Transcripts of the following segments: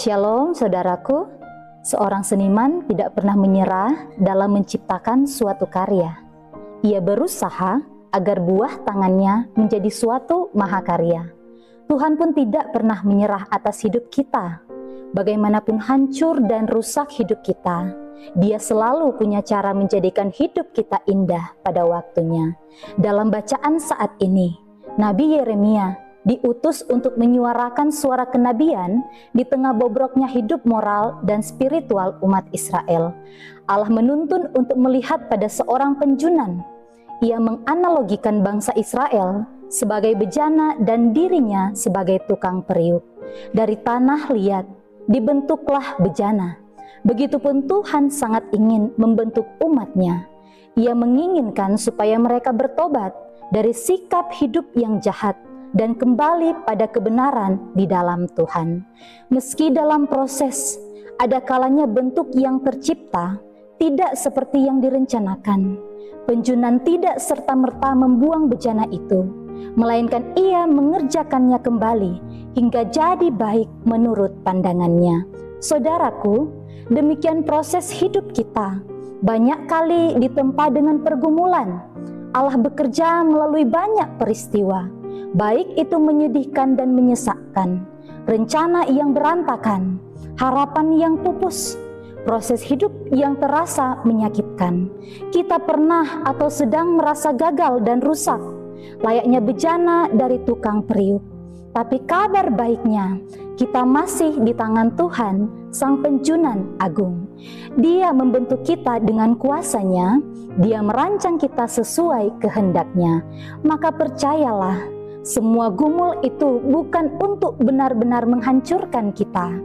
Shalom saudaraku, seorang seniman tidak pernah menyerah dalam menciptakan suatu karya. Ia berusaha agar buah tangannya menjadi suatu mahakarya. Tuhan pun tidak pernah menyerah atas hidup kita. Bagaimanapun hancur dan rusak hidup kita, Dia selalu punya cara menjadikan hidup kita indah pada waktunya. Dalam bacaan saat ini, Nabi Yeremia diutus untuk menyuarakan suara kenabian di tengah bobroknya hidup moral dan spiritual umat Israel. Allah menuntun untuk melihat pada seorang penjunan. Ia menganalogikan bangsa Israel sebagai bejana dan dirinya sebagai tukang periuk. Dari tanah liat dibentuklah bejana. Begitupun Tuhan sangat ingin membentuk umatnya. Ia menginginkan supaya mereka bertobat dari sikap hidup yang jahat dan kembali pada kebenaran di dalam Tuhan. Meski dalam proses, ada kalanya bentuk yang tercipta tidak seperti yang direncanakan. Penjunan tidak serta-merta membuang bejana itu, melainkan ia mengerjakannya kembali hingga jadi baik menurut pandangannya. Saudaraku, demikian proses hidup kita. Banyak kali ditempa dengan pergumulan. Allah bekerja melalui banyak peristiwa, baik itu menyedihkan dan menyesakkan, rencana yang berantakan, harapan yang pupus, proses hidup yang terasa menyakitkan. Kita pernah atau sedang merasa gagal dan rusak, layaknya bejana dari tukang periuk. Tapi kabar baiknya, kita masih di tangan Tuhan, Sang Penjunan Agung. Dia membentuk kita dengan kuasanya, Dia merancang kita sesuai kehendaknya. Maka percayalah, semua gumul itu bukan untuk benar-benar menghancurkan kita,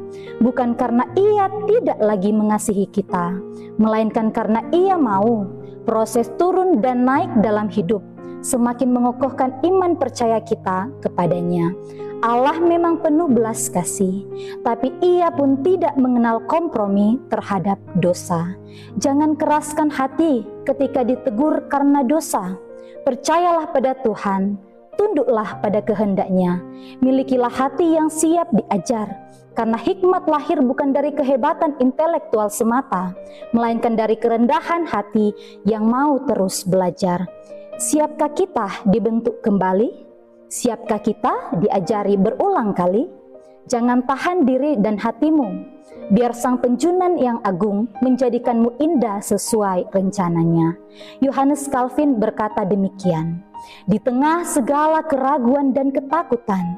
bukan karena Ia tidak lagi mengasihi kita, melainkan karena Ia mau proses turun dan naik dalam hidup semakin mengokohkan iman percaya kita kepadanya. Allah memang penuh belas kasih, tapi Ia pun tidak mengenal kompromi terhadap dosa. Jangan keraskan hati ketika ditegur karena dosa. Percayalah pada Tuhan, tunduklah pada kehendaknya, milikilah hati yang siap diajar, karena hikmat lahir bukan dari kehebatan intelektual semata, melainkan dari kerendahan hati yang mau terus belajar. Siapkah kita dibentuk kembali? Siapkah kita diajari berulang kali? Jangan tahan diri dan hatimu, biar Sang Penjunan yang agung menjadikanmu indah sesuai rencananya. Yohanes Calvin berkata demikian, di tengah segala keraguan dan ketakutan,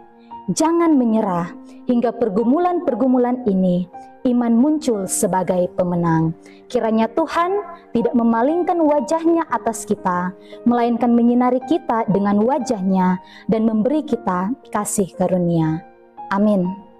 jangan menyerah hingga pergumulan-pergumulan ini iman muncul sebagai pemenang. Kiranya Tuhan tidak memalingkan wajahnya atas kita, melainkan menyinari kita dengan wajahnya dan memberi kita kasih karunia. Amin.